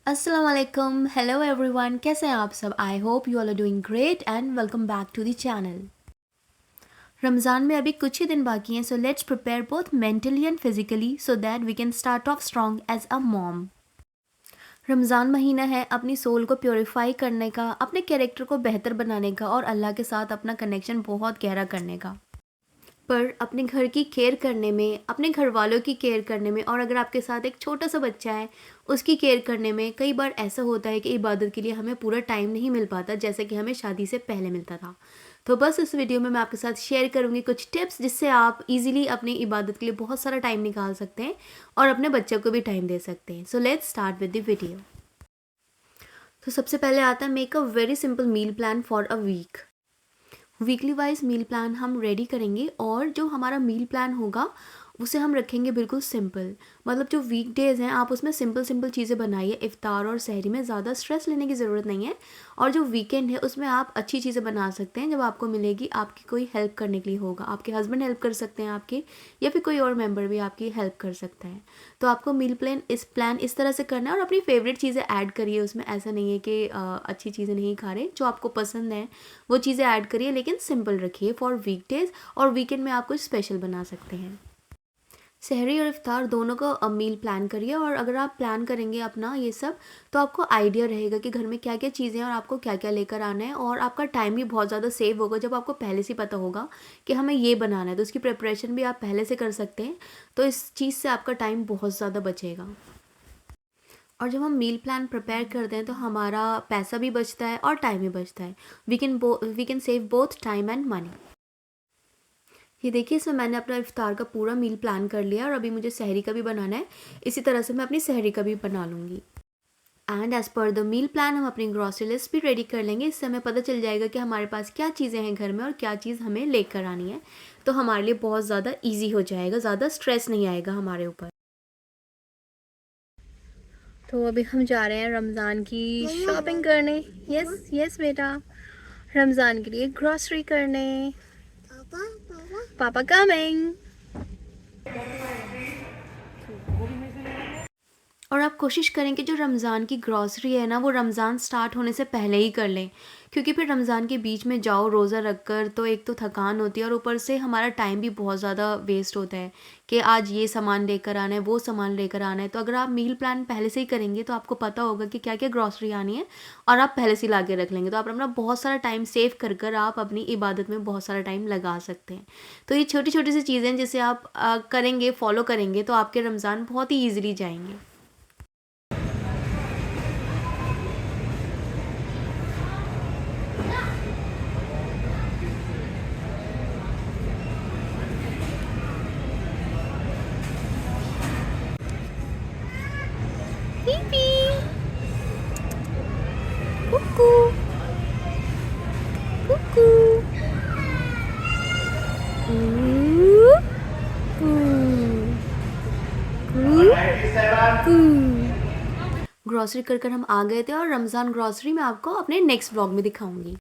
अस्सलाम वालेकुम, hello everyone, कैसे हैं आप सब? I hope you all are doing great and welcome back to the channel. Ramzan में अभी कुछ ही दिन बाकी हैं, so let's prepare both mentally and physically so that we can start off strong as a mom. Ramzan महीना है अपनी सोल को प्योरीफाई करने का, अपने कैरेक्टर को बेहतर बनाने का और अल्लाह के साथ अपना कनेक्शन बहुत गहरा करने का। पर अपने घर की केयर करने में, अपने घर वालों की केयर करने में और अगर आपके साथ एक छोटा सा बच्चा है उसकी केयर करने में कई बार ऐसा होता है कि इबादत के लिए हमें पूरा टाइम नहीं मिल पाता जैसे कि हमें शादी से पहले मिलता था। तो बस इस वीडियो में मैं आपके साथ शेयर करूँगी कुछ टिप्स जिससे आप इजीली अपनी इबादत के लिए बहुत सारा टाइम निकाल सकते हैं और अपने बच्चे को भी टाइम दे सकते हैं। So let's start with the video. तो सबसे पहले आता है make a very simple meal plan for a week. Weekly wise meal plan हम रेडी करेंगे और जो हमारा मील प्लान होगा उसे हम रखेंगे बिल्कुल सिंपल। मतलब जो वीक डेज़ हैं आप उसमें सिंपल सिंपल चीज़ें बनाइए, इफ्तार और सहरी में ज़्यादा स्ट्रेस लेने की ज़रूरत नहीं है। और जो वीकेंड है उसमें आप अच्छी चीज़ें बना सकते हैं जब आपको मिलेगी आपकी कोई हेल्प करने के लिए होगा, आपके हस्बैंड हेल्प कर सकते हैं आपके, या फिर कोई और मेम्बर भी आपकी हेल्प कर सकता है। तो आपको मील प्लान इस तरह से करना है और अपनी फेवरेट चीज़ें ऐड करिए उसमें। ऐसा नहीं है कि अच्छी चीज़ें नहीं खा रहे, जो आपको पसंद है वो चीज़ें ऐड करिए लेकिन सिंपल रखिए फॉर वीकडेज। और वीकेंड में आप कुछ स्पेशल बना सकते हैं। सहरी और इफ्तार दोनों का मील प्लान करिए और अगर आप प्लान करेंगे अपना ये सब तो आपको आइडिया रहेगा कि घर में क्या क्या चीज़ें हैं और आपको क्या क्या लेकर आना है, और आपका टाइम भी बहुत ज़्यादा सेव होगा जब आपको पहले से पता होगा कि हमें ये बनाना है, तो उसकी प्रिपरेशन भी आप पहले से कर सकते हैं। तो इस चीज़ से आपका टाइम बहुत ज़्यादा बचेगा। और जब हम मील प्लान प्रिपेयर करते हैं तो हमारा पैसा भी बचता है और टाइम भी बचता है। We can save both time and money. ये देखिए, इसमें मैंने अपना इफ्तार का पूरा मील प्लान कर लिया और अभी मुझे सहरी का भी बनाना है। इसी तरह से मैं अपनी सहरी का भी बना लूँगी। And as per the meal plan हम अपनी ग्रॉसरी लिस्ट भी रेडी कर लेंगे। इससे हमें पता चल जाएगा कि हमारे पास क्या चीज़ें हैं घर में और क्या चीज़ हमें लेकर आनी है। तो हमारे लिए बहुत ज़्यादा ईजी हो जाएगा, ज़्यादा स्ट्रेस नहीं आएगा हमारे ऊपर। तो अभी हम जा रहे हैं रमज़ान की शॉपिंग करने। यस यस बेटा, रमज़ान के लिए ग्रॉसरी करने। पापा कमिंग। और आप कोशिश करें कि जो रमज़ान की ग्रॉसरी है ना वो रमज़ान स्टार्ट होने से पहले ही कर लें, क्योंकि फिर रमज़ान के बीच में जाओ रोज़ा रख कर तो एक तो थकान होती है और ऊपर से हमारा टाइम भी बहुत ज़्यादा वेस्ट होता है कि आज ये सामान लेकर आना है, वो सामान लेकर आना है। तो अगर आप मील प्लान पहले से ही करेंगे तो आपको पता होगा कि क्या क्या ग्रॉसरी आनी है और आप पहले से ही ला के रख लेंगे, तो आप अपना बहुत सारा टाइम सेव कर कर आप अपनी इबादत में बहुत सारा टाइम लगा सकते हैं। तो ये छोटी छोटी सी चीज़ें हैं जिसे आप करेंगे, फॉलो करेंगे तो आपके रमज़ान बहुत ही ईजिली जाएंगे। कुकू कुकू ग्रॉसरी कर कर हम आ गए थे और रमज़ान ग्रॉसरी मैं आपको अपने नेक्स्ट व्लॉग में दिखाऊंगी।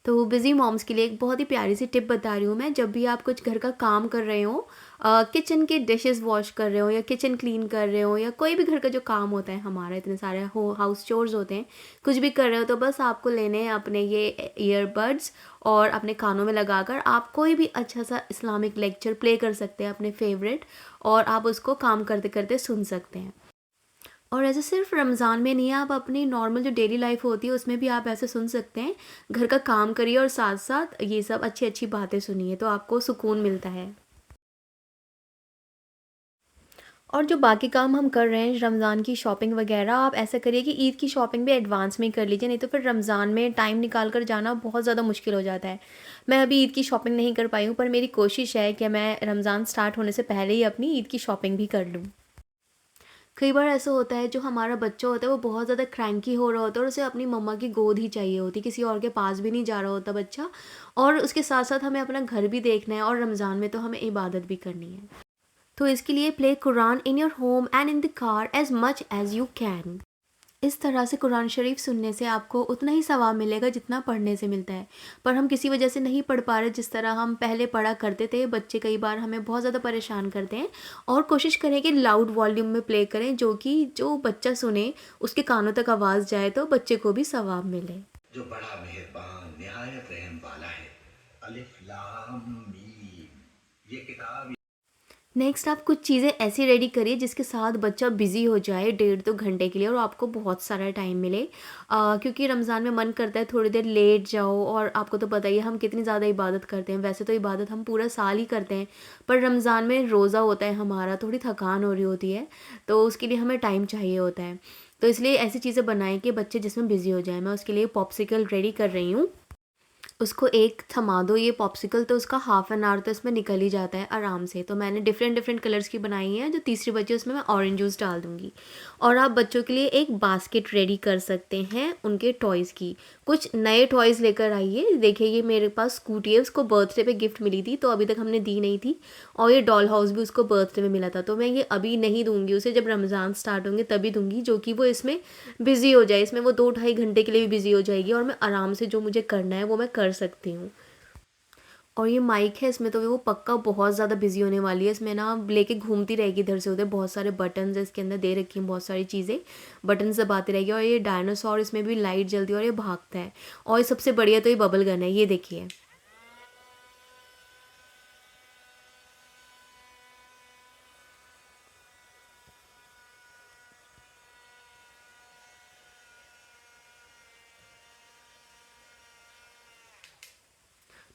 तो बिज़ी मॉम्स के लिए एक बहुत ही प्यारी सी टिप बता रही हूँ मैं। जब भी आप कुछ घर का काम कर रहे हो, किचन के डिशेस वॉश कर रहे हो या किचन क्लीन कर रहे हो या कोई भी घर का जो काम होता है, हमारा इतने सारे हाउस चोर्स होते हैं, कुछ भी कर रहे हो तो बस आपको लेने हैं अपने ये ईयरबड्स और अपने कानों में लगाकर आप कोई भी अच्छा सा इस्लामिक लेक्चर प्ले कर सकते हैं अपने फेवरेट, और आप उसको काम करते करते सुन सकते हैं। और ऐसे सिर्फ रमज़ान में नहीं है, आप अपनी नॉर्मल जो डेली लाइफ होती है उसमें भी आप ऐसे सुन सकते हैं। घर का काम करिए और साथ साथ ये सब अच्छी अच्छी बातें सुनिए तो आपको सुकून मिलता है। और जो बाकी काम हम कर रहे हैं रमज़ान की शॉपिंग वगैरह, आप ऐसा करिए कि ईद की शॉपिंग भी एडवांस में ही कर लीजिए, नहीं तो फिर रमज़ान में टाइम निकाल कर जाना बहुत ज़्यादा मुश्किल हो जाता है। मैं अभी ईद की शॉपिंग नहीं कर पाई हूँ पर मेरी कोशिश है कि मैं रमज़ान स्टार्ट होने से पहले ही अपनी ईद की शॉपिंग भी कर लूँ। कई बार ऐसा होता है जो हमारा बच्चा होता है वो बहुत ज़्यादा क्रैंकी हो रहा होता है और उसे अपनी मम्मा की गोद ही चाहिए होती, किसी और के पास भी नहीं जा रहा होता बच्चा। और उसके साथ साथ हमें अपना घर भी देखना है और रमज़ान में तो हमें इबादत भी करनी है। तो इसके लिए play Quran in your home and in the car as much as you can. इस तरह से कुरान शरीफ सुनने से आपको उतना ही सवाब मिलेगा जितना पढ़ने से मिलता है। पर हम किसी वजह से नहीं पढ़ पा रहे जिस तरह हम पहले पढ़ा करते थे। बच्चे कई बार हमें बहुत ज़्यादा परेशान करते हैं, और कोशिश करें कि लाउड वॉल्यूम में प्ले करें, जो कि जो बच्चा सुने उसके कानों तक आवाज़ जाए तो बच्चे को भी सवाब मिले। जो बड़ा मेहरबान निहायत रहम वाला है। अलिफ लाम मीम, ये किताब। नेक्स्ट आप कुछ चीज़ें ऐसी रेडी करिए जिसके साथ बच्चा बिज़ी हो जाए 1.5 2 घंटे के लिए, और आपको बहुत सारा टाइम मिले। क्योंकि रमज़ान में मन करता है थोड़ी देर लेट जाओ, और आपको तो पता ही है हम कितनी ज़्यादा इबादत करते हैं। वैसे तो इबादत हम पूरा साल ही करते हैं, पर रमज़ान में रोज़ा होता है हमारा, थोड़ी थकान हो रही होती है, तो उसके लिए हमें टाइम चाहिए होता है। तो इसलिए ऐसी चीज़ें बनाएं कि बच्चे जिसमें बिज़ी हो जाए। मैं उसके लिए पॉप्सिकल रेडी कर रही हूँ। उसको एक थमा दो ये पॉप्सिकल, तो उसका हाफ़ एन आवर तो इसमें निकल ही जाता है आराम से। तो मैंने डिफरेंट डिफरेंट कलर्स की बनाई है। जो तीसरी बची उसमें मैं ऑरेंज जूस डाल दूँगी। और आप बच्चों के लिए एक बास्केट रेडी कर सकते हैं उनके टॉयज़ की। कुछ नए टॉयज़ लेकर आइए। देखिए ये मेरे पास स्कूटी है, उसको बर्थडे पे गिफ्ट मिली थी, तो अभी तक हमने दी नहीं थी। और ये डॉल हाउस भी उसको बर्थडे में मिला था, तो मैं ये अभी नहीं दूँगी उसे, जब रमज़ान स्टार्ट होंगे तभी दूँगी, जो कि वो इसमें बिज़ी हो जाए। इसमें वो 2 2.5 घंटे के लिए भी बिज़ी हो जाएगी, और मैं आराम से जो मुझे करना है वो मैं कर सकती हूँ। और ये माइक है, इसमें तो वो पक्का बहुत ज़्यादा बिज़ी होने वाली है। इसमें ना लेके घूमती रहेगी इधर से उधर। बहुत सारे बटन्स है इसके अंदर दे रखी हैं, बहुत सारी चीज़ें, बटन दबाती रहेगी। और ये डायनासोर, इसमें भी लाइट जलती है और ये भागता है। और ये सबसे बढ़िया तो ये बबल गन है, ये देखिए।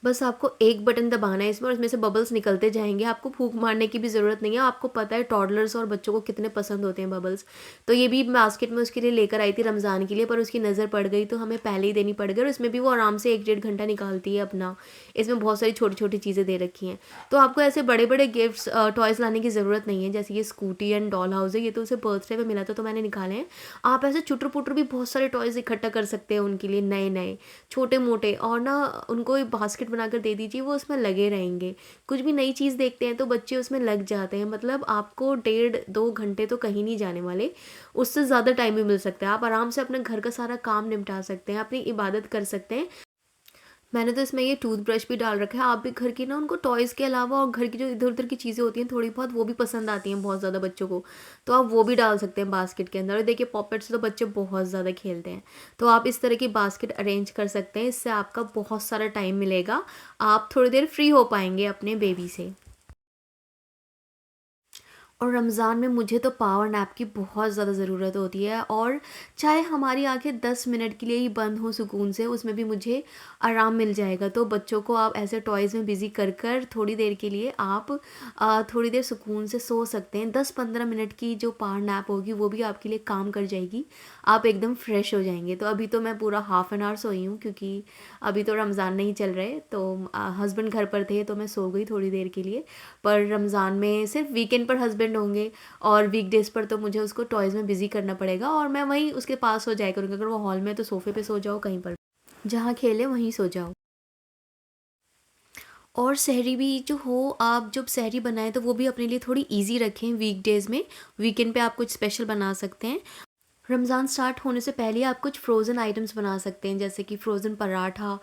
बस आपको एक बटन दबाना है इसमें, और इसमें से बबल्स निकलते जाएँगे। आपको फूँक मारने की भी ज़रूरत नहीं है। आपको पता है टॉडलर्स और बच्चों को कितने पसंद होते हैं बबल्स। तो ये भी बास्केट में उसके लिए लेकर आई थी रमज़ान के लिए, पर उसकी नज़र पड़ गई तो हमें पहले ही देनी पड़ गई। और इसमें भी वो आराम से 1 1.5 घंटा निकालती है अपना। इसमें बहुत सारी छोटी-छोटी चीज़ें दे रखी हैं। तो आपको ऐसे बड़े-बड़े गिफ्ट्स टॉयज़ लाने की ज़रूरत नहीं है। जैसे ये स्कूटी एंड डॉल हाउस है, ये तो उसे बर्थडे पे मिला था तो मैंने निकाले हैं। आप ऐसे चुटर-पुटर भी बहुत सारे टॉयज़ इकट्ठा कर सकते हैं उनके लिए, नए-नए, छोटे-मोटे, और ना उनको एक बास्केट बनाकर दे दीजिए, वो उसमें लगे रहेंगे। कुछ भी नई चीज़ देखते हैं तो बच्चे उसमें लग जाते हैं। मतलब आपको 1.5 2 घंटे तो कहीं नहीं जाने वाले, उससे ज़्यादा टाइम भी मिल सकता है। आप आराम से अपने घर का सारा काम निपटा सकते हैं, अपनी इबादत कर सकते हैं। मैंने तो इसमें ये टूथब्रश भी डाल रखा है। आप भी घर की ना उनको टॉयज़ के अलावा और घर की जो इधर-उधर की चीज़ें होती हैं थोड़ी बहुत, वो भी पसंद आती हैं बहुत ज़्यादा बच्चों को, तो आप वो भी डाल सकते हैं बास्केट के अंदर। और देखिए पॉपेट से तो बच्चे बहुत ज़्यादा खेलते हैं, तो आप इस तरह की बास्केट अरेंज कर सकते हैं। इससे आपका बहुत सारा टाइम मिलेगा। आप थोड़ी देर फ्री हो पाएँगे अपने बेबी से। और रमज़ान में मुझे तो पावर नैप की बहुत ज़्यादा ज़रूरत होती है, और चाहे हमारी आँखें 10 मिनट के लिए ही बंद हों सुकून से, उसमें भी मुझे आराम मिल जाएगा। तो बच्चों को आप ऐसे टॉयज़ में बिज़ी कर कर थोड़ी देर के लिए आप थोड़ी देर सुकून से सो सकते हैं। 10 15 मिनट की जो पावर नैप होगी वो भी आपके लिए काम कर जाएगी। आप एकदम फ्रेश हो जाएँगे। तो अभी तो मैं पूरा हाफ़ एन आवर सोई हूँ, क्योंकि अभी तो रमज़ान नहीं चल रहे, तो हस्बैंड घर पर थे तो मैं सो गई थोड़ी देर के लिए। पर रमज़ान में सिर्फ वीकेंड पर हस्बैंड होंगे, और वीकडेज़ पर तो मुझे उसको टॉयज़ में बिज़ी करना पड़ेगा, और मैं वहीं उसके पास सो जाया करूँगी। अगर वो हॉल में है तो सोफ़े पे सो जाओ, कहीं पर जहाँ खेले वहीं सो जाओ। और सहरी भी जो हो, आप जब सहरी बनाएँ तो वो भी अपने लिए थोड़ी ईज़ी रखें वीकडेज़ में। वीकेंड पे आप कुछ स्पेशल बना सकते हैं। रमज़ान स्टार्ट होने से पहले आप कुछ फ्रोज़न आइटम्स बना सकते हैं, जैसे कि फ्रोज़न पराठा।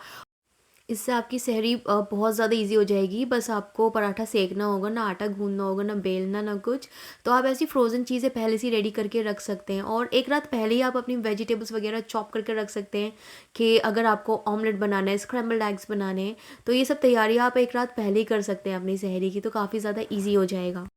इससे आपकी सहरी बहुत ज़्यादा ईज़ी हो जाएगी। बस आपको पराठा सेकना होगा, ना आटा गूँदना होगा, ना बेलना, ना कुछ। तो आप ऐसी फ्रोज़न चीज़ें पहले से ही रेडी करके रख सकते हैं, और एक रात पहले ही आप अपनी वेजिटेबल्स वगैरह चॉप करके रख सकते हैं, कि अगर आपको ऑमलेट बनाना है, स्क्रैम्बल्ड एग्स बनाने हैं, तो ये सब तैयारी आप एक रात पहले ही कर सकते हैं अपनी सहरी की, तो काफ़ी ज़्यादा ईज़ी हो जाएगा।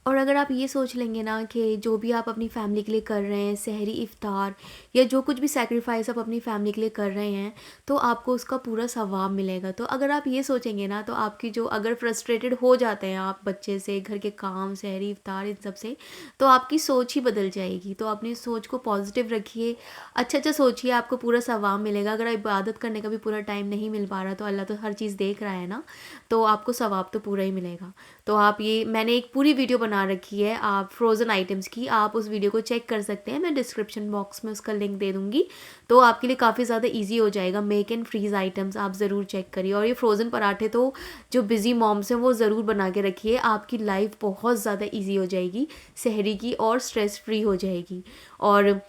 और अगर आप ये सोच लेंगे ना कि जो भी आप अपनी फैमिली के लिए कर रहे हैं, सहरी, इफ़्तार, या जो कुछ भी सैक्रिफ़ाइस आप अपनी फैमिली के लिए कर रहे हैं, तो आपको उसका पूरा सवाब मिलेगा। तो अगर आप ये सोचेंगे ना, तो आपकी जो, अगर फ्रस्ट्रेटेड हो जाते हैं आप बच्चे से, घर के काम, सहरी, इफ़्तार, इन सब से, तो आपकी सोच ही बदल जाएगी। तो अपनी सोच को पॉज़िटिव रखिए, अच्छा-अच्छा सोचिए, आपको पूरा सवाब मिलेगा। अगर इबादत करने का भी पूरा टाइम नहीं मिल पा रहा, तो अल्लाह तो हर चीज़ देख रहा है ना, तो आपको सवाब तो पूरा ही मिलेगा। तो आप ये, मैंने एक पूरी वीडियो बना रखी है आप फ्रोज़न आइटम्स की, आप उस वीडियो को चेक कर सकते हैं। मैं डिस्क्रिप्शन बॉक्स में उसका लिंक दे दूँगी, तो आपके लिए काफ़ी ज़्यादा ईज़ी हो जाएगा। मेक एंड फ्रीज़ आइटम्स आप ज़रूर चेक करिए। और ये फ्रोज़न पराठे तो जो बिज़ी मॉम्स हैं वो ज़रूर बना के रखिए। आपकी लाइफ बहुत ज़्यादा ईज़ी हो जाएगी सहरी की, और स्ट्रेस फ्री हो जाएगी। और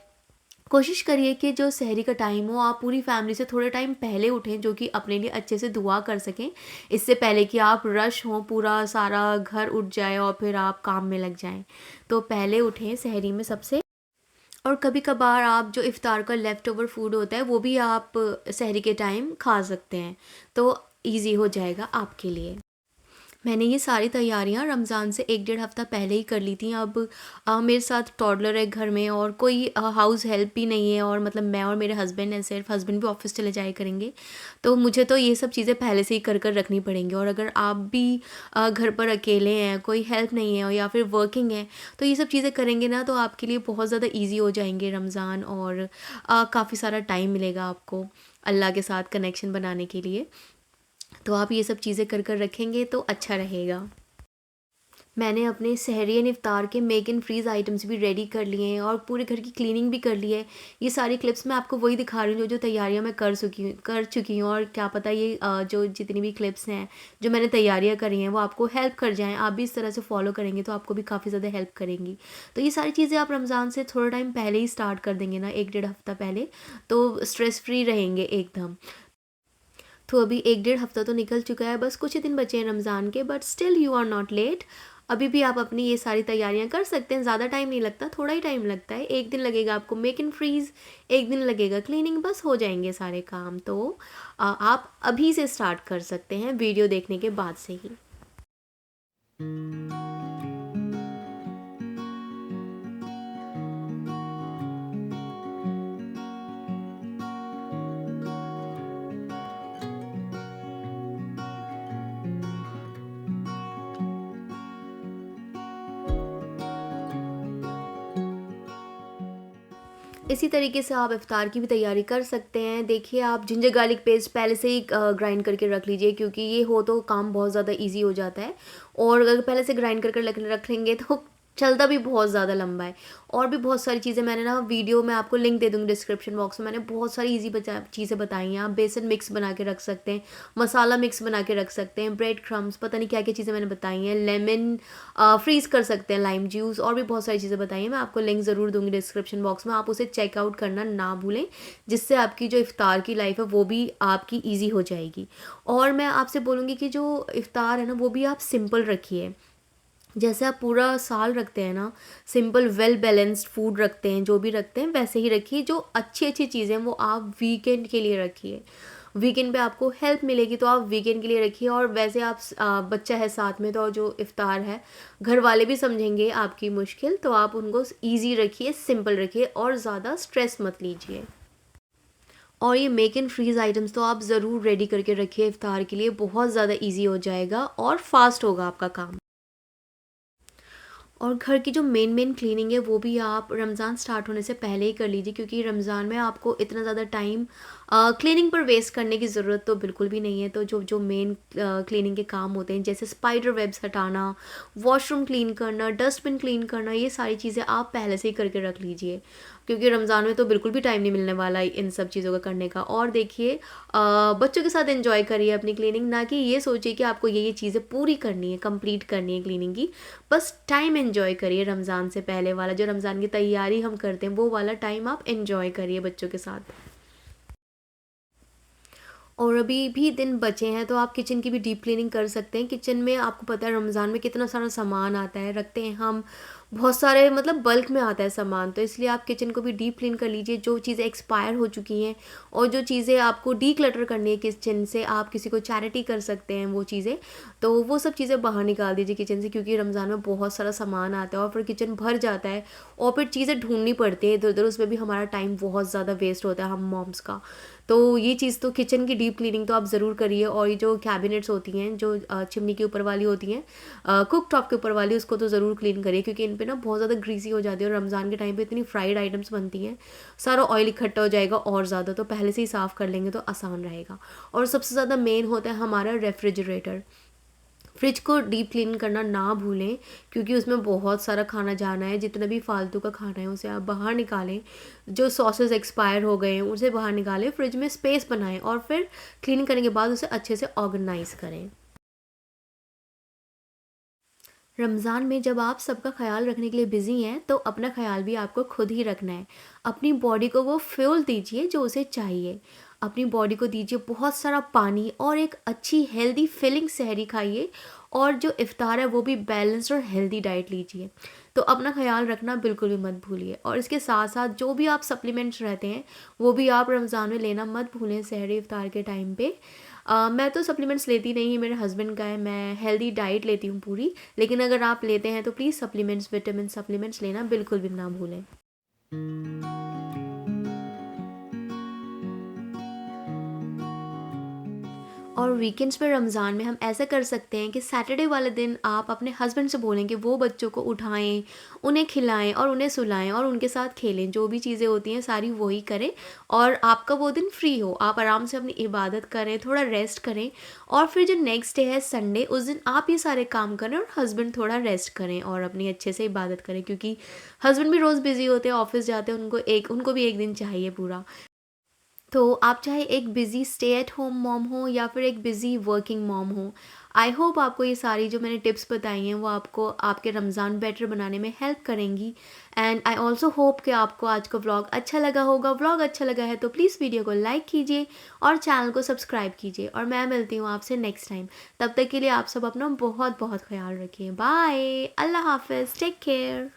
कोशिश करिए कि जो सहरी का टाइम हो आप पूरी फैमिली से थोड़े टाइम पहले उठें, जो कि अपने लिए अच्छे से दुआ कर सकें, इससे पहले कि आप रश हों, पूरा सारा घर उठ जाए और फिर आप काम में लग जाएं। तो पहले उठें सहरी में सबसे। और कभी-कभार आप जो इफ़्तार का लेफ़्ट ओवर फूड होता है वो भी आप सहरी के टाइम खा सकते हैं, तो ईज़ी हो जाएगा आपके लिए। मैंने ये सारी तैयारियां रमज़ान से 1 डेढ़ हफ़्ता पहले ही कर ली थी। अब मेरे साथ टॉडलर है घर में और कोई हाउस हेल्प भी नहीं है, और मतलब मैं और मेरे हस्बैंड हैं सिर्फ, हस्बैंड भी ऑफ़िस चले जाया करेंगे। तो मुझे तो ये सब चीज़ें पहले से ही कर रखनी पड़ेंगी, और अगर आप भी घर पर अकेले हैं, कोई हेल्प नहीं है, और या फिर वर्किंग हैं, तो ये सब चीज़ें करेंगे ना तो आपके लिए बहुत ज़्यादा ईज़ी हो जाएँगे रमज़ान, और काफ़ी सारा टाइम मिलेगा आपको अल्लाह के साथ कनेक्शन बनाने के लिए। तो आप ये सब चीज़ें कर रखेंगे तो अच्छा रहेगा। मैंने अपने सहरी एंड इफ्तार के मेक एंड फ्रीज़ आइटम्स भी रेडी कर लिए हैं और पूरे घर की क्लीनिंग भी कर ली है। ये सारी क्लिप्स मैं आपको वही दिखा रही हूँ जो तैयारियाँ मैं कर चुकी हूँ, और क्या पता ये जो जितनी भी क्लिप्स हैं, जो मैंने तैयारियाँ करी हैं, वो आपको हेल्प कर जाएँ। आप भी इस तरह से फ़ॉलो करेंगे तो आपको भी काफ़ी ज़्यादा हेल्प करेंगी। तो ये सारी चीज़ें आप रमज़ान से थोड़ा टाइम पहले ही स्टार्ट कर देंगे ना, 1 डेढ़ हफ़्ता पहले, तो स्ट्रेस फ्री रहेंगे एकदम। तो अभी 1 डेढ़ हफ़्ता तो निकल चुका है, बस कुछ ही दिन बचे हैं रमज़ान के, but still you are not late. अभी भी आप अपनी ये सारी तैयारियां कर सकते हैं, ज़्यादा टाइम नहीं लगता, थोड़ा ही टाइम लगता है। 1 दिन लगेगा आपको मेक एंड फ्रीज़, 1 दिन लगेगा क्लीनिंग, बस हो जाएंगे सारे काम। तो आप अभी से स्टार्ट कर सकते हैं वीडियो देखने के बाद से ही। इसी तरीके से आप इफ़्तार की भी तैयारी कर सकते हैं। देखिए, आप जिंजर गार्लिक पेस्ट पहले से ही ग्राइंड करके रख लीजिए, क्योंकि ये हो तो काम बहुत ज़्यादा ईज़ी हो जाता है, और अगर पहले से ग्राइंड कर रख लेंगे तो चलता भी बहुत ज़्यादा लंबा है। और भी बहुत सारी चीज़ें मैंने ना वीडियो में आपको लिंक दे दूँगी डिस्क्रिप्शन बॉक्स में, मैंने बहुत सारी ईज़ी चीज़ें बताई हैं। आप बेसन मिक्स बना के रख सकते हैं, मसाला मिक्स बना के रख सकते हैं, ब्रेड क्रम्स, पता नहीं क्या-क्या चीज़ें मैंने बताई हैं, लेमन फ्रीज़ कर सकते हैं, लाइम जूस, और भी बहुत सारी चीज़ें बताई हैं। मैं आपको लिंक ज़रूर दूँगी डिस्क्रिप्शन बॉक्स में, आप उसे चेकआउट करना ना भूलें, जिससे आपकी जो इफ़्तार की लाइफ़ है वो भी आपकी ईज़ी हो जाएगी। और मैं आपसे बोलूँगी कि जो इफ़्तार है ना वो भी आप सिंपल रखिए। जैसे आप पूरा साल रखते हैं ना, सिंपल वेल बैलेंस्ड फूड रखते हैं, जो भी रखते हैं वैसे ही रखिए। जो अच्छी-अच्छी चीज़ें हैं वो आप वीकेंड के लिए रखिए। वीकेंड पे आपको हेल्प मिलेगी तो आप वीकेंड के लिए रखिए। और वैसे आप बच्चा है साथ में, तो जो इफ़्तार है घर वाले भी समझेंगे आपकी मुश्किल, तो आप उनको ईज़ी रखिए, सिंपल रखिए, और ज़्यादा स्ट्रेस मत लीजिए। और ये मेक एंड फ्रीज़ आइटम्स तो आप ज़रूर रेडी करके रखिए इफ़्तार के लिए, बहुत ज़्यादा ईज़ी हो जाएगा और फास्ट होगा आपका काम। और घर की जो मेन क्लीनिंग है वो भी आप रमज़ान स्टार्ट होने से पहले ही कर लीजिए, क्योंकि रमज़ान में आपको इतना ज़्यादा टाइम क्लीनिंग पर वेस्ट करने की ज़रूरत तो बिल्कुल भी नहीं है। तो जो जो मेन क्लीनिंग के काम होते हैं, जैसे स्पाइडर वेब्स हटाना, वॉशरूम क्लीन करना, डस्टबिन क्लीन करना, ये सारी चीज़ें आप पहले से ही करके रख लीजिए, क्योंकि रमज़ान में तो बिल्कुल भी टाइम नहीं मिलने वाला है इन सब चीज़ों का करने का। और देखिए, बच्चों के साथ एंजॉय करिए अपनी क्लीनिंग, ना कि ये सोचिए कि आपको ये चीज़ें पूरी करनी है, कंप्लीट करनी है क्लीनिंग की। बस टाइम एंजॉय करिए, रमज़ान से पहले वाला जो रमज़ान की तैयारी हम करते हैं वो वाला टाइम आप एंजॉय करिए बच्चों के साथ। और अभी भी दिन बचे हैं तो आप किचन की भी डीप क्लीनिंग कर सकते हैं। किचन में आपको पता है रमज़ान में कितना सारा सामान आता है, रखते हैं हम बहुत सारे, मतलब बल्क में आता है सामान, तो इसलिए आप किचन को भी डीप क्लीन कर लीजिए। जो चीज़ें एक्सपायर हो चुकी हैं और जो चीज़ें आपको डीक्लटर करनी है किचन से, आप किसी को चैरिटी कर सकते हैं वो चीज़ें, तो वो सब चीज़ें बाहर निकाल दीजिए किचन से, क्योंकि रमज़ान में बहुत सारा सामान आता है और फिर किचन भर जाता है और फिर चीज़ें ढूंढनी पड़ती है इधर उधर, उसमें भी हमारा टाइम बहुत ज़्यादा वेस्ट होता है हम मॉम्स का। तो ये चीज़ तो किचन की डीप क्लीनिंग तो आप ज़रूर करिए। और ये जो कैबिनेट्स होती हैं, जो चिमनी के ऊपर वाली होती हैं, कुक टॉप के ऊपर वाली, उसको तो ज़रूर क्लीन करिए, क्योंकि इन पे ना बहुत ज़्यादा ग्रीसी हो जाती है, और रमज़ान के टाइम पे इतनी फ्राइड आइटम्स बनती हैं, सारा ऑयल इकट्ठा हो जाएगा और ज़्यादा, तो पहले से ही साफ़ कर लेंगे तो आसान रहेगा। और सबसे ज़्यादा मेन होता है हमारा रेफ्रिजरेटर। फ्रिज को डीप क्लीन करना ना भूलें, क्योंकि उसमें बहुत सारा खाना जाना है। जितना भी फालतू का खाना है उसे आप बाहर निकालें, जो सॉसेस एक्सपायर हो गए हैं उसे बाहर निकालें, फ्रिज में स्पेस बनाएं, और फिर क्लीन करने के बाद उसे अच्छे से ऑर्गेनाइज़ करें। रमज़ान में जब आप सबका ख़्याल रखने के लिए बिज़ी हैं तो अपना ख़्याल भी आपको खुद ही रखना है। अपनी बॉडी को वो फ्यूल दीजिए जो उसे चाहिए। अपनी बॉडी को दीजिए बहुत सारा पानी और एक अच्छी हेल्दी फीलिंग सहरी खाइए और जो इफ़्तार है वो भी बैलेंस्ड और हेल्दी डाइट लीजिए। तो अपना ख़्याल रखना बिल्कुल भी मत भूलिए और इसके साथ-साथ जो भी आप सप्लीमेंट्स रहते हैं वो भी आप रमज़ान में लेना मत भूलें सहरी इफ़्तार के टाइम पे। मैं तो सप्लीमेंट्स लेती नहीं, मेरे हस्बैंड का है, मैं हेल्दी डाइट लेती हूँ पूरी। लेकिन अगर आप लेते हैं तो प्लीज़ सप्लीमेंट्स, विटामिन सप्लीमेंट्स लेना बिल्कुल भी ना भूलें। और वीकेंड्स पे रमज़ान में हम ऐसा कर सकते हैं कि सैटरडे वाले दिन आप अपने हस्बैंड से बोलें कि वो बच्चों को उठाएँ, उन्हें खिलाएँ और उन्हें सुलाएँ और उनके साथ खेलें। जो भी चीज़ें होती हैं सारी वो ही करें और आपका वो दिन फ्री हो। आप आराम से अपनी इबादत करें, थोड़ा रेस्ट करें और फिर जो नेक्स्ट डे है संडे, उस दिन आप ये सारे काम करें और हस्बैंड थोड़ा रेस्ट करें और अपनी अच्छे से इबादत करें क्योंकि हस्बैंड भी रोज़ बिज़ी होते हैं, ऑफ़िस जाते हैं, उनको भी एक दिन चाहिए पूरा। तो आप चाहे एक busy stay at home mom हो या फिर एक बिज़ी वर्किंग मॉम हो, आई होप आपको ये सारी जो मैंने टिप्स बताई हैं वो आपको आपके रमज़ान बेटर बनाने में हेल्प करेंगी। एंड आई ऑल्सो होप कि आपको आज का व्लॉग अच्छा लगा होगा। व्लॉग अच्छा लगा है तो प्लीज़ वीडियो को लाइक कीजिए और चैनल को सब्सक्राइब कीजिए और मैं मिलती हूँ आपसे नेक्स्ट टाइम। तब तक के लिए आप सब अपना बहुत बहुत ख्याल रखिए। बाय, अल्लाह हाफ़िज़, टेक केयर।